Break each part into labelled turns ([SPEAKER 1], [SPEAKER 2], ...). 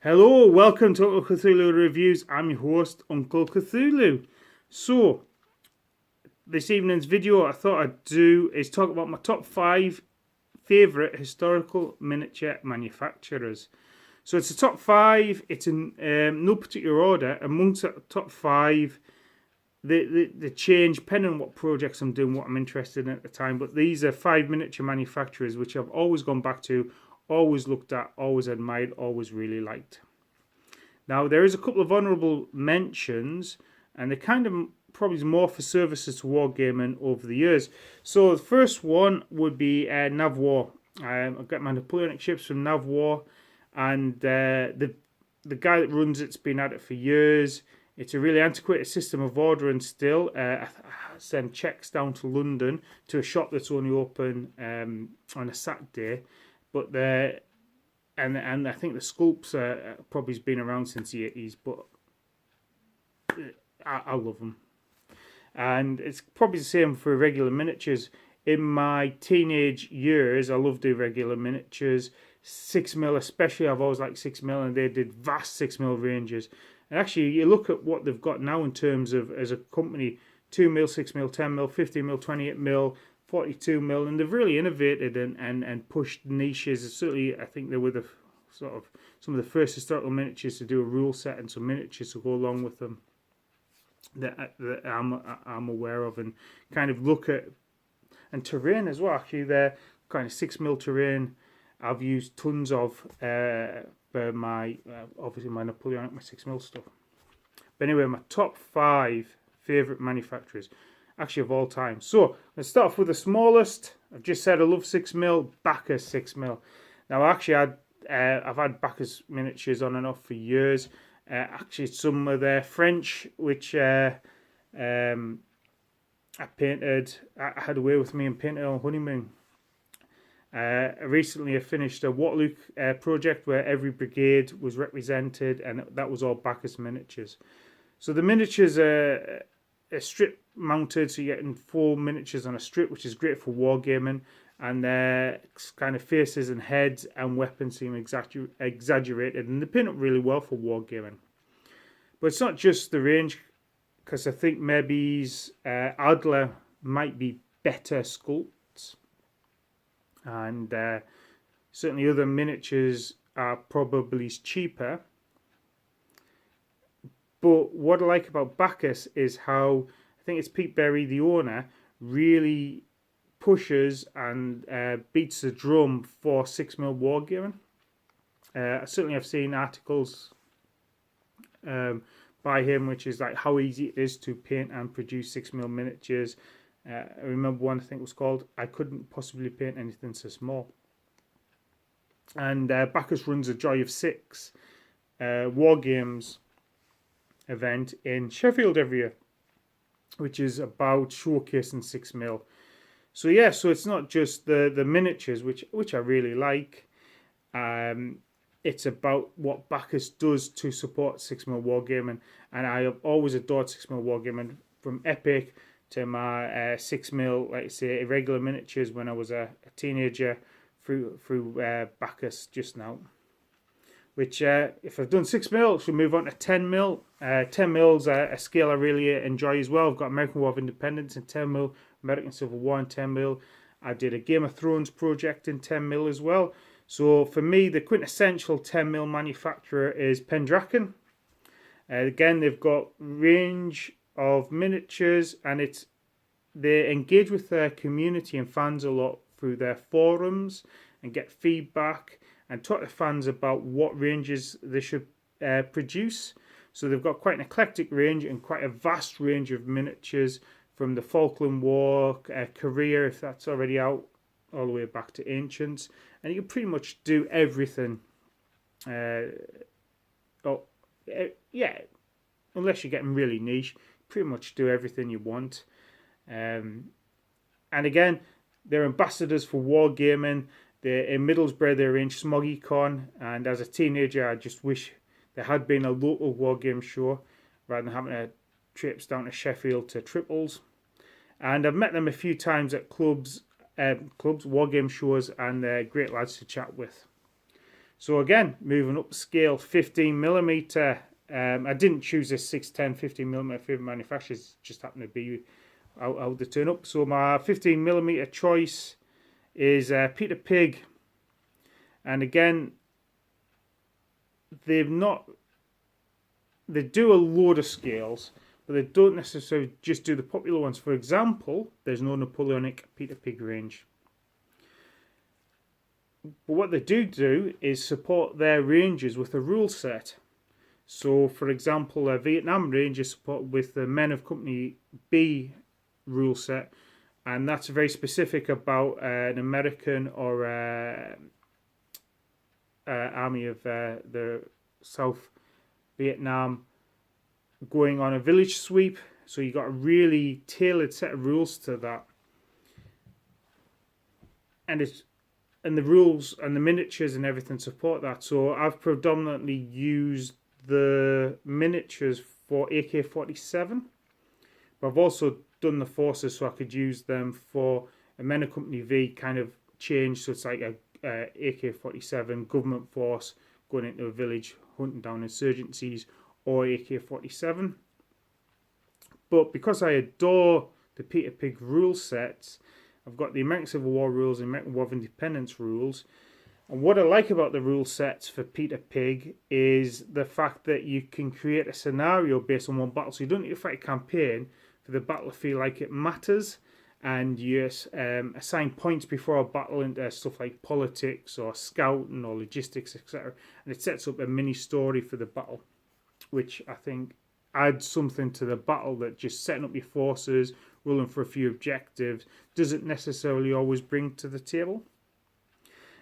[SPEAKER 1] Hello, welcome to Unclecthulu Reviews. I'm your host, Uncle Cthulhu. So, this evening's video I thought I'd do is talk about my top 5 favourite historical miniature manufacturers. So it's a top 5, it's in no particular order. Amongst the top 5, the change depending on what projects I'm doing, what I'm interested in at the time. But these are 5 miniature manufacturers which I've always gone back to, always looked at, always admired, always really liked. Now, there is a couple of honourable mentions, and they're kind of probably more for services to wargaming over the years. So the first one would be Navwar. I've got my Napoleonic ships from Navwar, and the guy that runs it's been at it for years. It's a really antiquated system of ordering still. I send checks down to London to a shop that's only open on a Saturday, but and I think the sculpts probably has been around since the 80s, but I love them. And it's probably the same for regular miniatures. In my teenage years, I loved doing regular miniatures. 6mm especially, I've always liked 6mm, and they did vast 6mm ranges. And actually, you look at what they've got now in terms of, as a company, 2mm, 6mm, 10mm, 15mm, 28mm, 42mm, and they've really innovated and pushed niches. Certainly, I think they were the sort of some of the first historical miniatures to do a rule set and some miniatures to go along with them that I'm aware of, and kind of look at, and terrain as well. Actually, they're kind of 6mm terrain I've used tons of for my obviously my Napoleonic, my 6mm stuff. But anyway, my top 5 favourite manufacturers actually of all time. So let's start off with the smallest. I've just said I love 6mm, Bacchus 6mm. Now actually I've had Bacchus miniatures on and off for years. Actually some of their French which I painted, I had away with me and painted on honeymoon. Recently I finished a Waterloo project where every brigade was represented, and that was all Bacchus miniatures. So the miniatures are strip mounted, so you're getting 4 miniatures on a strip, which is great for wargaming, and their kind of faces and heads and weapons seem exaggerated, and they paint up really well for wargaming. But it's not just the range, because I think maybe Adler might be better sculpts, and certainly other miniatures are probably cheaper. But what I like about Bacchus is how, I think it's Pete Berry, the owner, really pushes and beats the drum for 6mm wargaming. Certainly I've seen articles by him which is like how easy it is to paint and produce 6mm miniatures. I remember one, I think it was called I Couldn't Possibly Paint Anything So Small. And Bacchus runs a Joy of 6 Wargames event in Sheffield every year, which is about showcasing 6mm. So yeah, so it's not just the miniatures, which I really like. It's about what Bacchus does to support 6mm wargaming, and I have always adored 6mm wargaming, from Epic to my 6mm, like I say, irregular miniatures when I was a teenager, through Bacchus just now. Which, if I've done 6mm, should move on to 10mm. 10mm is a scale I really enjoy as well. I've got American War of Independence in 10mm, American Civil War in 10mm. I did a Game of Thrones project in 10mm as well. So for me, the quintessential 10mm manufacturer is Pendragon. Again, they've got range of miniatures, and they engage with their community and fans a lot through their forums and get feedback and talk to fans about what ranges they should produce. So they've got quite an eclectic range and quite a vast range of miniatures, from the Falkland War, Korea, if that's already out, all the way back to Ancients. And you can pretty much do everything. Yeah, unless you're getting really niche, pretty much do everything you want. And again, they're ambassadors for wargaming. They're in Middlesbrough, they arranged SmoggyCon, and as a teenager I just wish there had been a local wargame show rather than having to trips down to Sheffield to Triples. And I've met them a few times at clubs, wargame shows, and they're great lads to chat with. So again, moving up scale, 15mm. I didn't choose this 610 15mm favourite manufacturers, just happened to be how they turn up. So my 15mm choice is Peter Pig, and again, they do a load of scales, but they don't necessarily just do the popular ones. For example, there's no Napoleonic Peter Pig range. But what they do is support their ranges with a rule set. So, for example, a Vietnam range is supported with the Men of Company B rule set, and that's very specific about an American or army of the South Vietnam going on a village sweep. So you got a really tailored set of rules to that, and the rules and the miniatures and everything support that. So I've predominantly used the miniatures for AK-47, but I've also done the forces so I could use them for a Men of Company V kind of change. So it's like a AK-47 government force going into a village hunting down insurgencies, or AK-47. But because I adore the Peter Pig rule sets, I've got the American Civil War rules and American War of Independence rules. And what I like about the rule sets for Peter Pig is the fact that you can create a scenario based on one battle. So you don't need to fight a campaign for the battle to feel like it matters. And you assign points before a battle into stuff like politics or scouting or logistics, etc. And it sets up a mini story for the battle, which I think adds something to the battle that just setting up your forces, rolling for a few objectives, doesn't necessarily always bring to the table.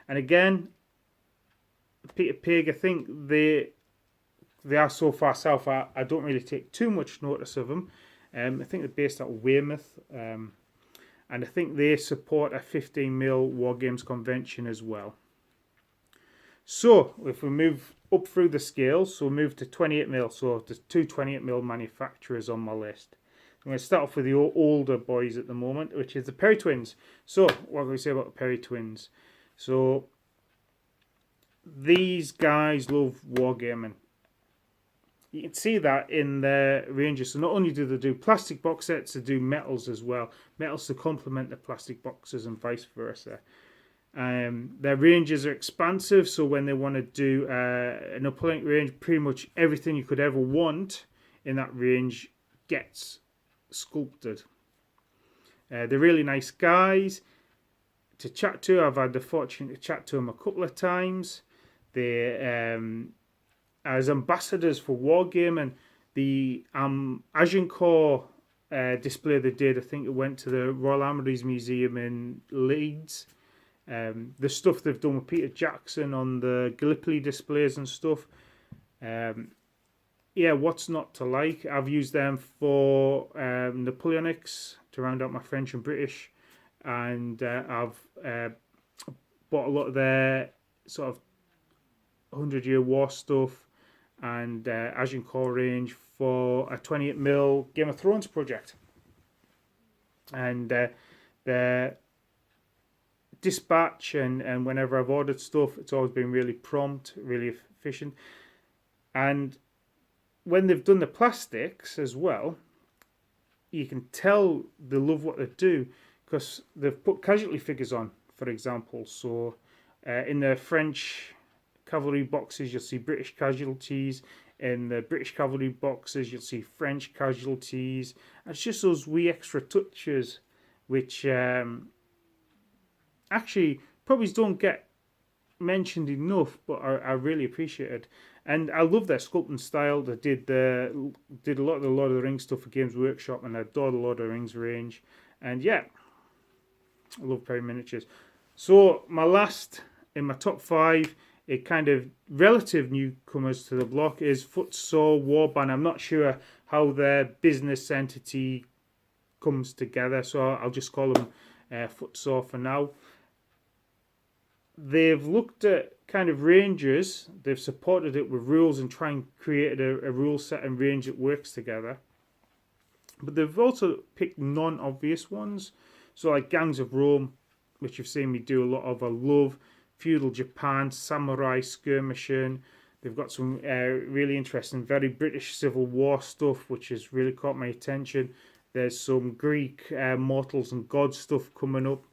[SPEAKER 1] And again, Peter Pig, I think they are so far south, I don't really take too much notice of them. I think they're based out of Weymouth, and I think they support a 15mm Wargames convention as well. So if we move up through the scales, so we'll move to 28mm. So there's two 28mm manufacturers on my list. I'm going to start off with the older boys at the moment, which is the Perry Twins. So what can we say about the Perry Twins? So these guys love wargaming. You can see that in their ranges. So not only do they do plastic box sets, they do metals as well. Metals to complement the plastic boxes and vice versa. Their ranges are expansive, so when they want to do an Napoleonic range, pretty much everything you could ever want in that range gets sculpted. They're really nice guys to chat to. I've had the fortune to chat to them a couple of times. They as ambassadors for Wargaming, the Agincourt display they did, I think it went to the Royal Armouries Museum in Leeds. The stuff they've done with Peter Jackson on the Gallipoli displays and stuff. Yeah, what's not to like? I've used them for Napoleonics to round out my French and British, and I've bought a lot of their sort of 100-year war stuff and Agincourt range for a 28mm Game of Thrones project. And their dispatch and whenever I've ordered stuff, it's always been really prompt, really efficient. And when they've done the plastics as well, you can tell they love what they do, because they've put casualty figures on, for example. So in the French cavalry boxes, you'll see British casualties. In the British cavalry boxes, you'll see French casualties. And it's just those wee extra touches which actually probably don't get mentioned enough, but are really appreciated. And I love their sculpting style. They did a lot of the Lord of the Rings stuff for Games Workshop, and I adore the Lord of the Rings range. And yeah, I love Perry Miniatures. So my last in my top 5, a kind of relative newcomers to the block, is Footsore Warband. I'm not sure how their business entity comes together, so I'll just call them Footsore for now. They've looked at kind of ranges, they've supported it with rules and try and create a rule set and range that works together. But they've also picked non-obvious ones. So like Gangs of Rome, which you've seen me do a lot of, I love. feudal Japan, samurai skirmishing. They've got some really interesting, very British Civil War stuff, which has really caught my attention. There's some Greek mortals and gods stuff coming up.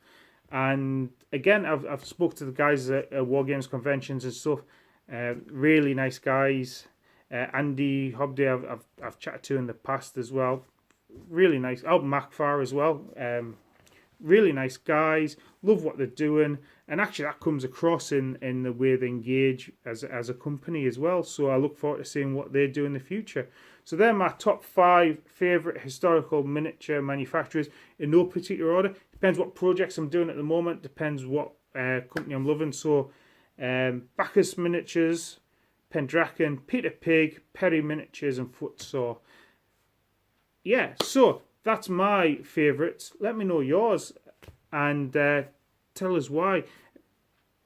[SPEAKER 1] And again, I've spoke to the guys at Wargames conventions and stuff. Really nice guys. Andy Hobday, I've chatted to in the past as well. Really nice. Oh, Macfar as well. Really nice guys. Love what they're doing, and actually that comes across in the way they engage as a company as well. So I look forward to seeing what they do in the future. So they're my top 5 favourite historical miniature manufacturers in no particular order. Depends what projects I'm doing at the moment. Depends what company I'm loving. So Bacchus Miniatures, Pendraken, Peter Pig, Perry Miniatures, and Footsaw. Yeah, so that's my favourites. Let me know yours and tell us why.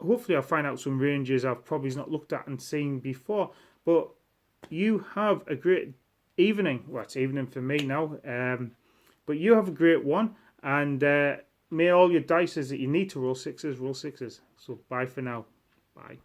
[SPEAKER 1] Hopefully I'll find out some ranges I've probably not looked at and seen before. But you have a great evening. Well, it's evening for me now. But you have a great one. And may all your dices that you need to roll sixes, roll sixes. So bye for now. Bye.